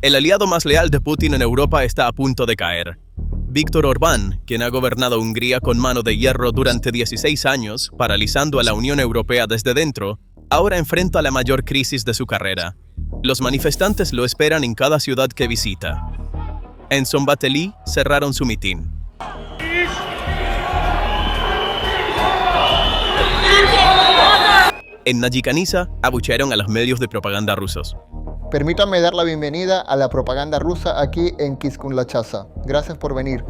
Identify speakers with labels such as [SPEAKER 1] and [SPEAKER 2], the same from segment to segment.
[SPEAKER 1] El aliado más leal de Putin en Europa está a punto de caer. Viktor Orbán, quien ha gobernado Hungría con mano de hierro durante 16 años, paralizando a la Unión Europea desde dentro, ahora enfrenta la mayor crisis de su carrera. Los manifestantes lo esperan en cada ciudad que visita. En Szombathely cerraron su mitin. En Nagykanizsa abuchearon a los medios de propaganda rusos.
[SPEAKER 2] Permítanme dar la bienvenida a la propaganda rusa aquí en Kiskunlachasa. Gracias por venir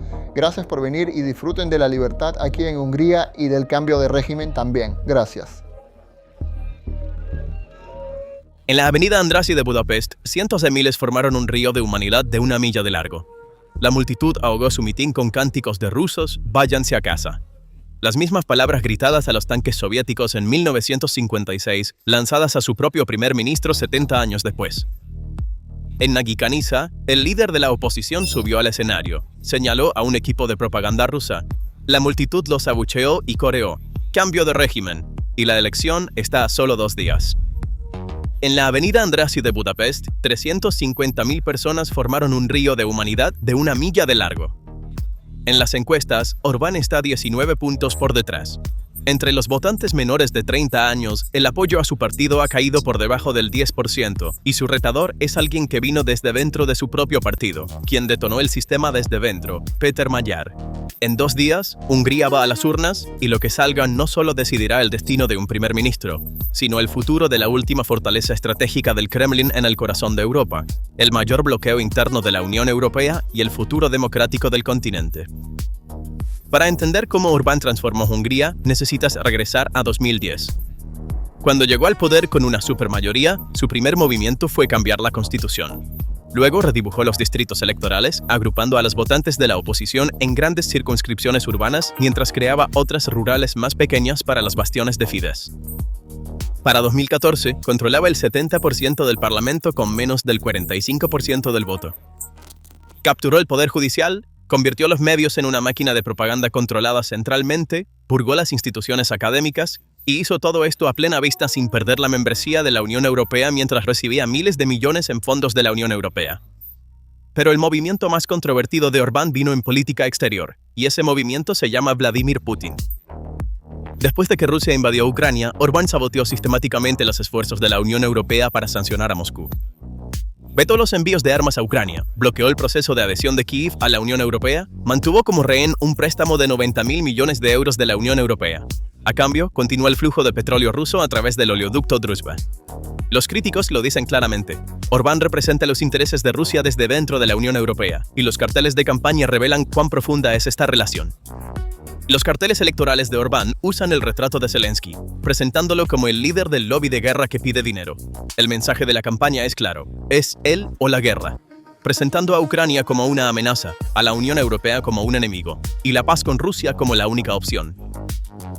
[SPEAKER 2] y disfruten de la libertad aquí en Hungría y del cambio de régimen también. Gracias.
[SPEAKER 1] En la avenida Andrássy de Budapest, cientos de miles formaron un río de humanidad de 1 milla de largo. La multitud ahogó su mitin con cánticos de rusos, váyanse a casa. Las mismas palabras gritadas a los tanques soviéticos en 1956, lanzadas a su propio primer ministro 70 años después. En Nagykanizsa, el líder de la oposición subió al escenario, señaló a un equipo de propaganda rusa. La multitud los abucheó y coreó: cambio de régimen, y la elección está a solo 2 días. En la avenida Andrássy de Budapest, 350.000 personas formaron un río de humanidad de 1 milla de largo. En las encuestas, Orbán está 19 puntos por detrás. Entre los votantes menores de 30 años, el apoyo a su partido ha caído por debajo del 10%, y su retador es alguien que vino desde dentro de su propio partido, quien detonó el sistema desde dentro, Péter Magyar. En 2 días, Hungría va a las urnas, y lo que salga no solo decidirá el destino de un primer ministro, sino el futuro de la última fortaleza estratégica del Kremlin en el corazón de Europa, el mayor bloqueo interno de la Unión Europea y el futuro democrático del continente. Para entender cómo Orbán transformó Hungría, necesitas regresar a 2010. Cuando llegó al poder con una supermayoría, su primer movimiento fue cambiar la Constitución. Luego redibujó los distritos electorales, agrupando a los votantes de la oposición en grandes circunscripciones urbanas, mientras creaba otras rurales más pequeñas para los bastiones de Fidesz. Para 2014, controlaba el 70% del Parlamento con menos del 45% del voto. Capturó el Poder Judicial, convirtió los medios en una máquina de propaganda controlada centralmente, purgó las instituciones académicas y hizo todo esto a plena vista sin perder la membresía de la Unión Europea mientras recibía miles de millones en fondos de la Unión Europea. Pero el movimiento más controvertido de Orbán vino en política exterior, y ese movimiento se llama Vladimir Putin. Después de que Rusia invadió Ucrania, Orbán saboteó sistemáticamente los esfuerzos de la Unión Europea para sancionar a Moscú. Vetó los envíos de armas a Ucrania, bloqueó el proceso de adhesión de Kiev a la Unión Europea, mantuvo como rehén un préstamo de 90.000 millones de euros de la Unión Europea. A cambio, continuó el flujo de petróleo ruso a través del oleoducto Druzhba. Los críticos lo dicen claramente. Orbán representa los intereses de Rusia desde dentro de la Unión Europea, y los carteles de campaña revelan cuán profunda es esta relación. Los carteles electorales de Orbán usan el retrato de Zelensky, presentándolo como el líder del lobby de guerra que pide dinero. El mensaje de la campaña es claro: es él o la guerra, presentando a Ucrania como una amenaza, a la Unión Europea como un enemigo, y la paz con Rusia como la única opción.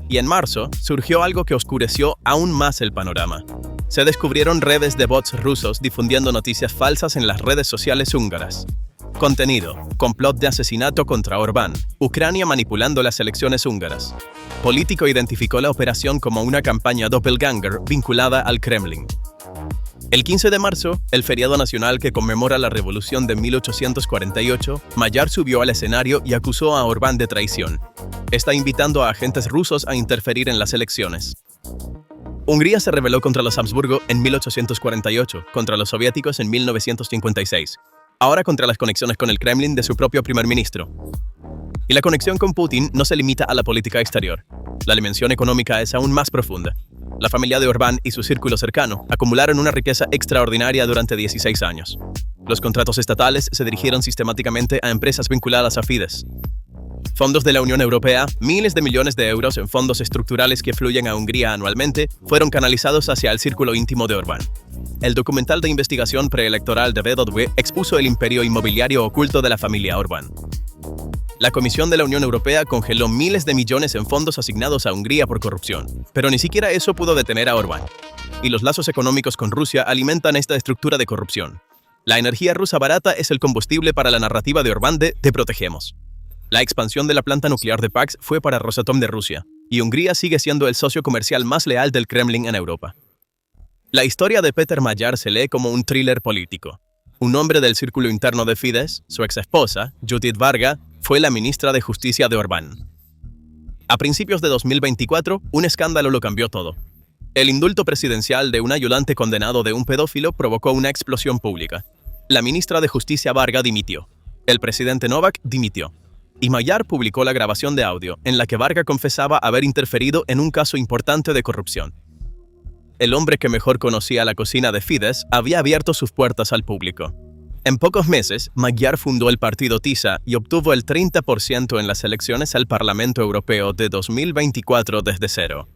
[SPEAKER 1] Y en marzo, surgió algo que oscureció aún más el panorama. Se descubrieron redes de bots rusos difundiendo noticias falsas en las redes sociales húngaras. Contenido: complot de asesinato contra Orbán, Ucrania manipulando las elecciones húngaras. Político identificó la operación como una campaña doppelganger vinculada al Kremlin. El 15 de marzo, el feriado nacional que conmemora la revolución de 1848, Magyar subió al escenario y acusó a Orbán de traición. Está invitando a agentes rusos a interferir en las elecciones. Hungría se rebeló contra los Habsburgo en 1848, contra los soviéticos en 1956. Ahora contra las conexiones con el Kremlin de su propio primer ministro. Y la conexión con Putin no se limita a la política exterior. La dimensión económica es aún más profunda. La familia de Orbán y su círculo cercano acumularon una riqueza extraordinaria durante 16 años. Los contratos estatales se dirigieron sistemáticamente a empresas vinculadas a Fidesz. Fondos de la Unión Europea, miles de millones de euros en fondos estructurales que fluyen a Hungría anualmente, fueron canalizados hacia el círculo íntimo de Orbán. El documental de investigación preelectoral de VW expuso el imperio inmobiliario oculto de la familia Orbán. La Comisión de la Unión Europea congeló miles de millones en fondos asignados a Hungría por corrupción, pero ni siquiera eso pudo detener a Orbán. Y los lazos económicos con Rusia alimentan esta estructura de corrupción. La energía rusa barata es el combustible para la narrativa de Orbán de "te protegemos". La expansión de la planta nuclear de Paks fue para Rosatom de Rusia, y Hungría sigue siendo el socio comercial más leal del Kremlin en Europa. La historia de Péter Magyar se lee como un thriller político. un hombre del círculo interno de Fidesz, su exesposa, Judith Varga, fue la ministra de Justicia de Orbán. A principios de 2024, un escándalo lo cambió todo. El indulto presidencial de un ayudante condenado de un pedófilo provocó una explosión pública. La ministra de Justicia Varga dimitió. El presidente Novak dimitió. Y Magyar publicó la grabación de audio en la que Varga confesaba haber interferido en un caso importante de corrupción. El hombre que mejor conocía la cocina de Fidesz había abierto sus puertas al público. En pocos meses, Magyar fundó el partido TISA y obtuvo el 30% en las elecciones al Parlamento Europeo de 2024 desde cero.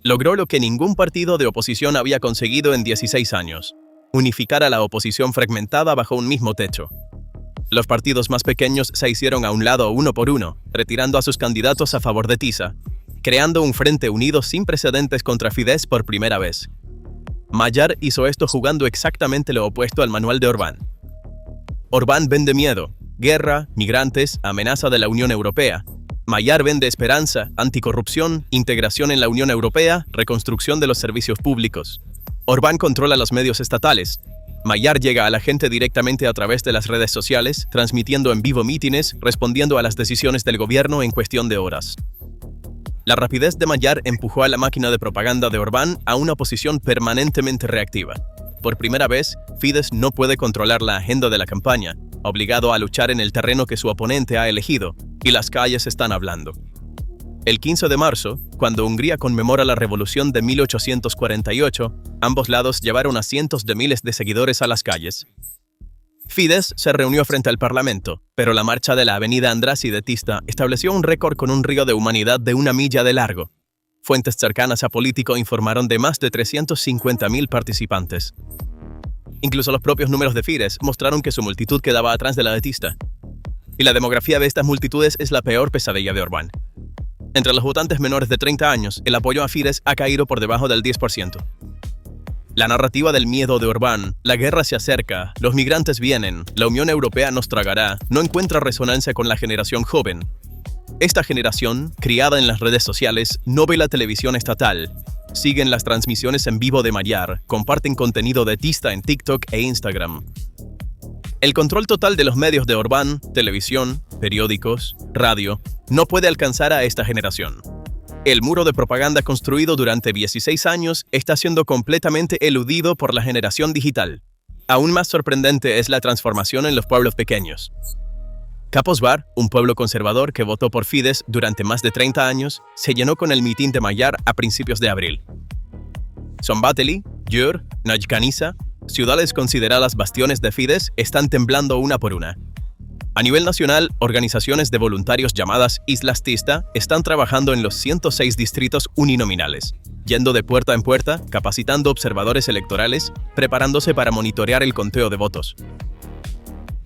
[SPEAKER 1] Logró lo que ningún partido de oposición había conseguido en 16 años: unificar a la oposición fragmentada bajo un mismo techo. Los partidos más pequeños se hicieron a un lado uno por uno, retirando a sus candidatos a favor de TISA, creando un frente unido sin precedentes contra Fidesz por primera vez. Magyar hizo esto jugando exactamente lo opuesto al manual de Orbán. Orbán vende miedo, guerra, migrantes, amenaza de la Unión Europea. Magyar vende esperanza, anticorrupción, integración en la Unión Europea, reconstrucción de los servicios públicos. Orbán controla los medios estatales. Magyar llega a la gente directamente a través de las redes sociales, transmitiendo en vivo mítines, respondiendo a las decisiones del gobierno en cuestión de horas. La rapidez de Magyar empujó a la máquina de propaganda de Orbán a una posición permanentemente reactiva. Por primera vez, Fidesz no puede controlar la agenda de la campaña, obligado a luchar en el terreno que su oponente ha elegido, y las calles están hablando. El 15 de marzo, cuando Hungría conmemora la revolución de 1848, ambos lados llevaron a cientos de miles de seguidores a las calles. Fidesz se reunió frente al Parlamento, pero la marcha de la avenida Andrássy de Tista estableció un récord con un río de humanidad de 1 milla de largo. Fuentes cercanas a Político informaron de más de 350.000 participantes. Incluso los propios números de Fidesz mostraron que su multitud quedaba atrás de la de Tista. Y la demografía de estas multitudes es la peor pesadilla de Orbán. Entre los votantes menores de 30 años, el apoyo a Fidesz ha caído por debajo del 10%. La narrativa del miedo de Orbán, la guerra se acerca, los migrantes vienen, la Unión Europea nos tragará, no encuentra resonancia con la generación joven. Esta generación, criada en las redes sociales, no ve la televisión estatal, siguen las transmisiones en vivo de Magyar, comparten contenido de Tista en TikTok e Instagram. El control total de los medios de Orbán, televisión, periódicos, radio, no puede alcanzar a esta generación. El muro de propaganda construido durante 16 años está siendo completamente eludido por la generación digital. Aún más sorprendente es la transformación en los pueblos pequeños. Kaposvár, un pueblo conservador que votó por Fidesz durante más de 30 años, se llenó con el mitin de Magyar a principios de abril. Szombathely, Győr, Nagykanizsa, ciudades consideradas bastiones de Fidesz, están temblando una por una. A nivel nacional, organizaciones de voluntarios llamadas Islas Tista están trabajando en los 106 distritos uninominales, yendo de puerta en puerta, capacitando observadores electorales, preparándose para monitorear el conteo de votos.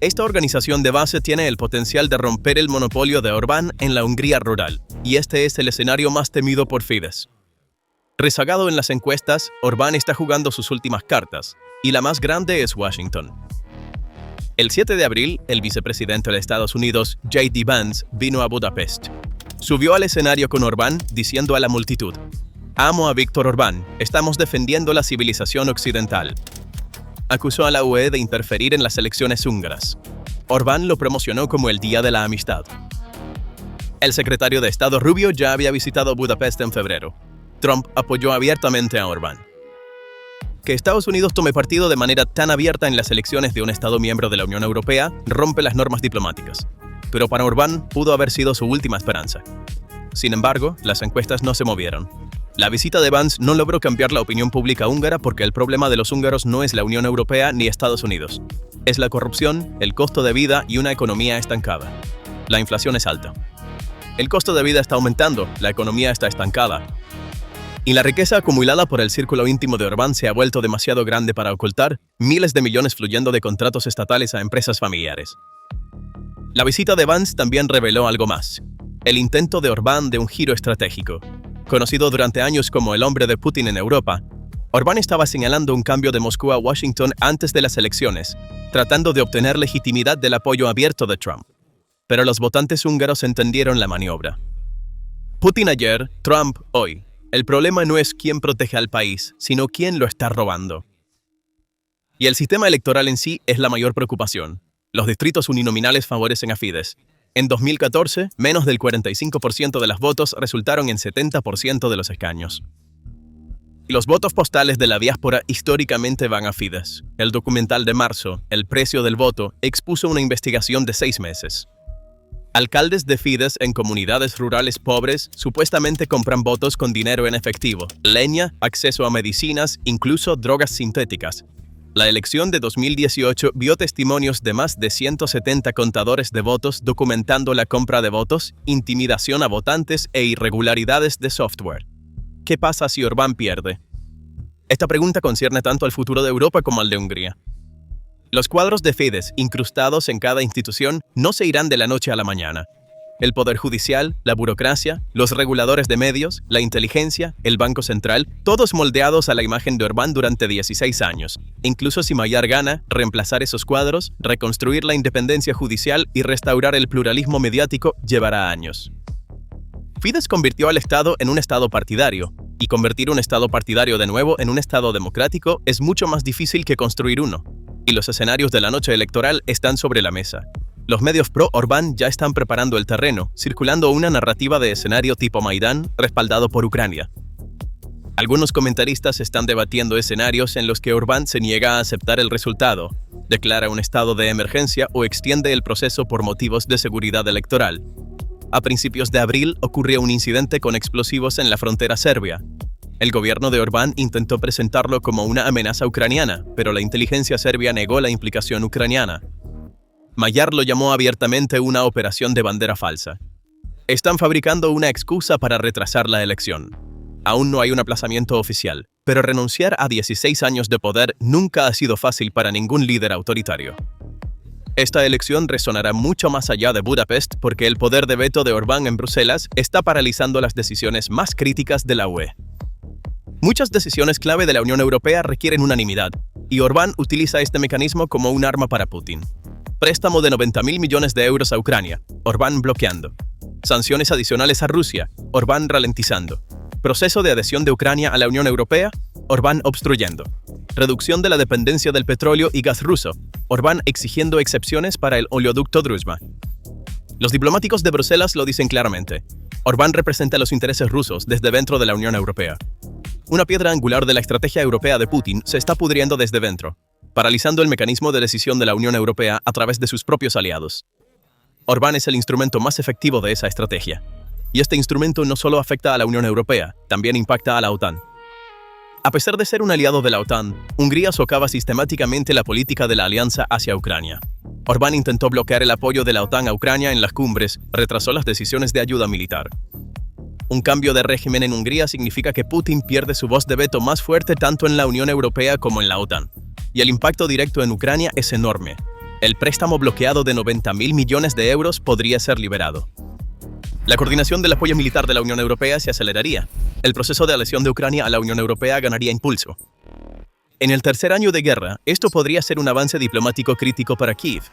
[SPEAKER 1] Esta organización de base tiene el potencial de romper el monopolio de Orbán en la Hungría rural, y este es el escenario más temido por Fidesz. Rezagado en las encuestas, Orbán está jugando sus últimas cartas, y la más grande es Washington. El 7 de abril, el vicepresidente de Estados Unidos, J.D. Vance, vino a Budapest. Subió al escenario con Orbán diciendo a la multitud: «Amo a Víctor Orbán, estamos defendiendo la civilización occidental». Acusó a la UE de interferir en las elecciones húngaras. Orbán lo promocionó como el Día de la Amistad. El secretario de Estado Rubio ya había visitado Budapest en febrero. Trump apoyó abiertamente a Orbán. Que Estados Unidos tome partido de manera tan abierta en las elecciones de un Estado miembro de la Unión Europea rompe las normas diplomáticas. Pero para Orbán pudo haber sido su última esperanza. Sin embargo, las encuestas no se movieron. La visita de Vance no logró cambiar la opinión pública húngara porque el problema de los húngaros no es la Unión Europea ni Estados Unidos. Es la corrupción, el costo de vida y una economía estancada. La inflación es alta. El costo de vida está aumentando, la economía está estancada. Y la riqueza acumulada por el círculo íntimo de Orbán se ha vuelto demasiado grande para ocultar, miles de millones fluyendo de contratos estatales a empresas familiares. La visita de Vance también reveló algo más: el intento de Orbán de un giro estratégico. Conocido durante años como el hombre de Putin en Europa, Orbán estaba señalando un cambio de Moscú a Washington antes de las elecciones, tratando de obtener legitimidad del apoyo abierto de Trump. Pero los votantes húngaros entendieron la maniobra. Putin ayer, Trump hoy. El problema no es quién protege al país, sino quién lo está robando. Y el sistema electoral en sí es la mayor preocupación. Los distritos uninominales favorecen a Fidesz. En 2014, menos del 45% de los votos resultaron en 70% de los escaños. Y los votos postales de la diáspora históricamente van a Fidesz. El documental de marzo, El precio del voto, expuso una investigación de 6 meses. Alcaldes de Fidesz en comunidades rurales pobres supuestamente compran votos con dinero en efectivo, leña, acceso a medicinas, incluso drogas sintéticas. La elección de 2018 vio testimonios de más de 170 contadores de votos documentando la compra de votos, intimidación a votantes e irregularidades de software. ¿Qué pasa si Orbán pierde? Esta pregunta concierne tanto al futuro de Europa como al de Hungría. Los cuadros de Fidesz, incrustados en cada institución, no se irán de la noche a la mañana. El poder judicial, la burocracia, los reguladores de medios, la inteligencia, el Banco Central, todos moldeados a la imagen de Orbán durante 16 años. Incluso si Magyar gana, reemplazar esos cuadros, reconstruir la independencia judicial y restaurar el pluralismo mediático llevará años. Fidesz convirtió al Estado en un Estado partidario, y convertir un Estado partidario de nuevo en un Estado democrático es mucho más difícil que construir uno. Y los escenarios de la noche electoral están sobre la mesa. Los medios pro-Orbán ya están preparando el terreno, circulando una narrativa de escenario tipo Maidán, respaldado por Ucrania. Algunos comentaristas están debatiendo escenarios en los que Orbán se niega a aceptar el resultado, declara un estado de emergencia o extiende el proceso por motivos de seguridad electoral. A principios de abril ocurrió un incidente con explosivos en la frontera serbia. El gobierno de Orbán intentó presentarlo como una amenaza ucraniana, pero la inteligencia serbia negó la implicación ucraniana. Magyar lo llamó abiertamente una operación de bandera falsa. Están fabricando una excusa para retrasar la elección. Aún no hay un aplazamiento oficial, pero renunciar a 16 años de poder nunca ha sido fácil para ningún líder autoritario. Esta elección resonará mucho más allá de Budapest porque el poder de veto de Orbán en Bruselas está paralizando las decisiones más críticas de la UE. Muchas decisiones clave de la Unión Europea requieren unanimidad, y Orbán utiliza este mecanismo como un arma para Putin. Préstamo de 90.000 millones de euros a Ucrania, Orbán bloqueando. Sanciones adicionales a Rusia, Orbán ralentizando. Proceso de adhesión de Ucrania a la Unión Europea, Orbán obstruyendo. Reducción de la dependencia del petróleo y gas ruso, Orbán exigiendo excepciones para el oleoducto Druzhba. Los diplomáticos de Bruselas lo dicen claramente. Orbán representa los intereses rusos desde dentro de la Unión Europea. Una piedra angular de la estrategia europea de Putin se está pudriendo desde dentro, paralizando el mecanismo de decisión de la Unión Europea a través de sus propios aliados. Orbán es el instrumento más efectivo de esa estrategia. Y este instrumento no solo afecta a la Unión Europea, también impacta a la OTAN. A pesar de ser un aliado de la OTAN, Hungría socava sistemáticamente la política de la alianza hacia Ucrania. Orbán intentó bloquear el apoyo de la OTAN a Ucrania en las cumbres, retrasó las decisiones de ayuda militar. Un cambio de régimen en Hungría significa que Putin pierde su voz de veto más fuerte tanto en la Unión Europea como en la OTAN. Y el impacto directo en Ucrania es enorme. El préstamo bloqueado de 90.000 millones de euros podría ser liberado. La coordinación del apoyo militar de la Unión Europea se aceleraría. El proceso de adhesión de Ucrania a la Unión Europea ganaría impulso. En el tercer año de guerra, esto podría ser un avance diplomático crítico para Kiev.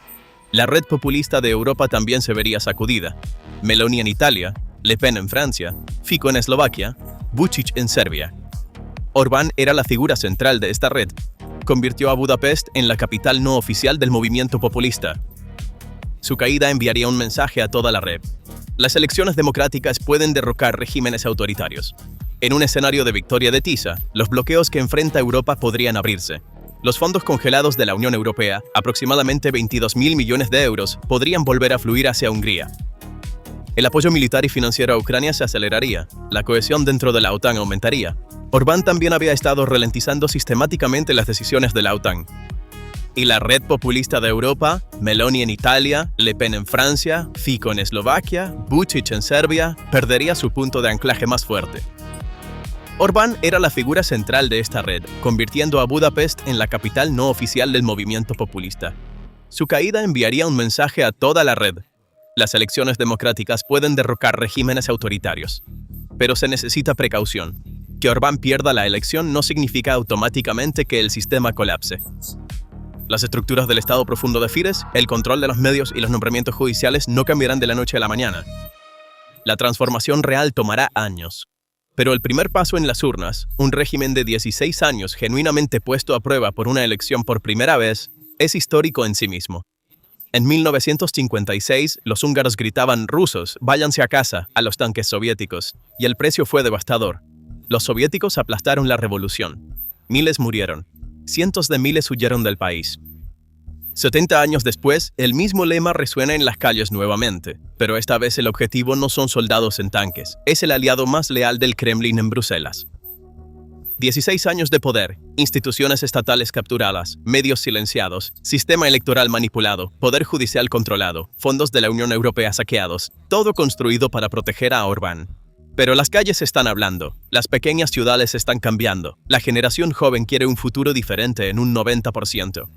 [SPEAKER 1] La red populista de Europa también se vería sacudida. Meloni en Italia, Le Pen en Francia, Fico en Eslovaquia, Vučić en Serbia. Orbán era la figura central de esta red. Convirtió a Budapest en la capital no oficial del movimiento populista. Su caída enviaría un mensaje a toda la red. Las elecciones democráticas pueden derrocar regímenes autoritarios. En un escenario de victoria de Tiza, los bloqueos que enfrenta Europa podrían abrirse. Los fondos congelados de la Unión Europea, aproximadamente 22.000 millones de euros, podrían volver a fluir hacia Hungría. El apoyo militar y financiero a Ucrania se aceleraría, la cohesión dentro de la OTAN aumentaría. Orbán también había estado ralentizando sistemáticamente las decisiones de la OTAN. Y la red populista de Europa, Meloni en Italia, Le Pen en Francia, Fico en Eslovaquia, Vučić en Serbia, perdería su punto de anclaje más fuerte. Orbán era la figura central de esta red, convirtiendo a Budapest en la capital no oficial del movimiento populista. Su caída enviaría un mensaje a toda la red. Las elecciones democráticas pueden derrocar regímenes autoritarios. Pero se necesita precaución. Que Orbán pierda la elección no significa automáticamente que el sistema colapse. Las estructuras del Estado profundo de Fidesz, el control de los medios y los nombramientos judiciales no cambiarán de la noche a la mañana. La transformación real tomará años. Pero el primer paso en las urnas, un régimen de 16 años genuinamente puesto a prueba por una elección por primera vez, es histórico en sí mismo. En 1956, los húngaros gritaban «rusos, váyanse a casa» a los tanques soviéticos, y el precio fue devastador. Los soviéticos aplastaron la revolución. Miles murieron. Cientos de miles huyeron del país. 70 años después, el mismo lema resuena en las calles nuevamente, pero esta vez el objetivo no son soldados en tanques, es el aliado más leal del Kremlin en Bruselas. 16 años de poder, instituciones estatales capturadas, medios silenciados, sistema electoral manipulado, poder judicial controlado, fondos de la Unión Europea saqueados, todo construido para proteger a Orbán. Pero las calles están hablando, las pequeñas ciudades están cambiando, la generación joven quiere un futuro diferente en un 90%.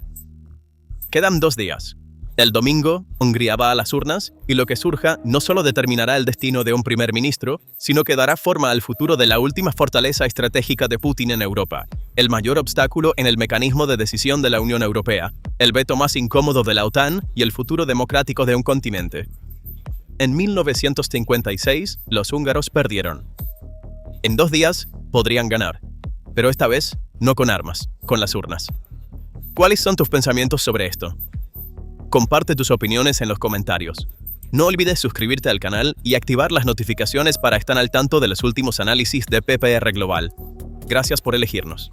[SPEAKER 1] Quedan 2 días. El domingo, Hungría va a las urnas y lo que surja no solo determinará el destino de un primer ministro, sino que dará forma al futuro de la última fortaleza estratégica de Putin en Europa, el mayor obstáculo en el mecanismo de decisión de la Unión Europea, el veto más incómodo de la OTAN y el futuro democrático de un continente. En 1956, los húngaros perdieron. En 2 días, podrían ganar, pero esta vez no con armas, con las urnas. ¿Cuáles son tus pensamientos sobre esto? Comparte tus opiniones en los comentarios. No olvides suscribirte al canal y activar las notificaciones para estar al tanto de los últimos análisis de PPR Global. Gracias por elegirnos.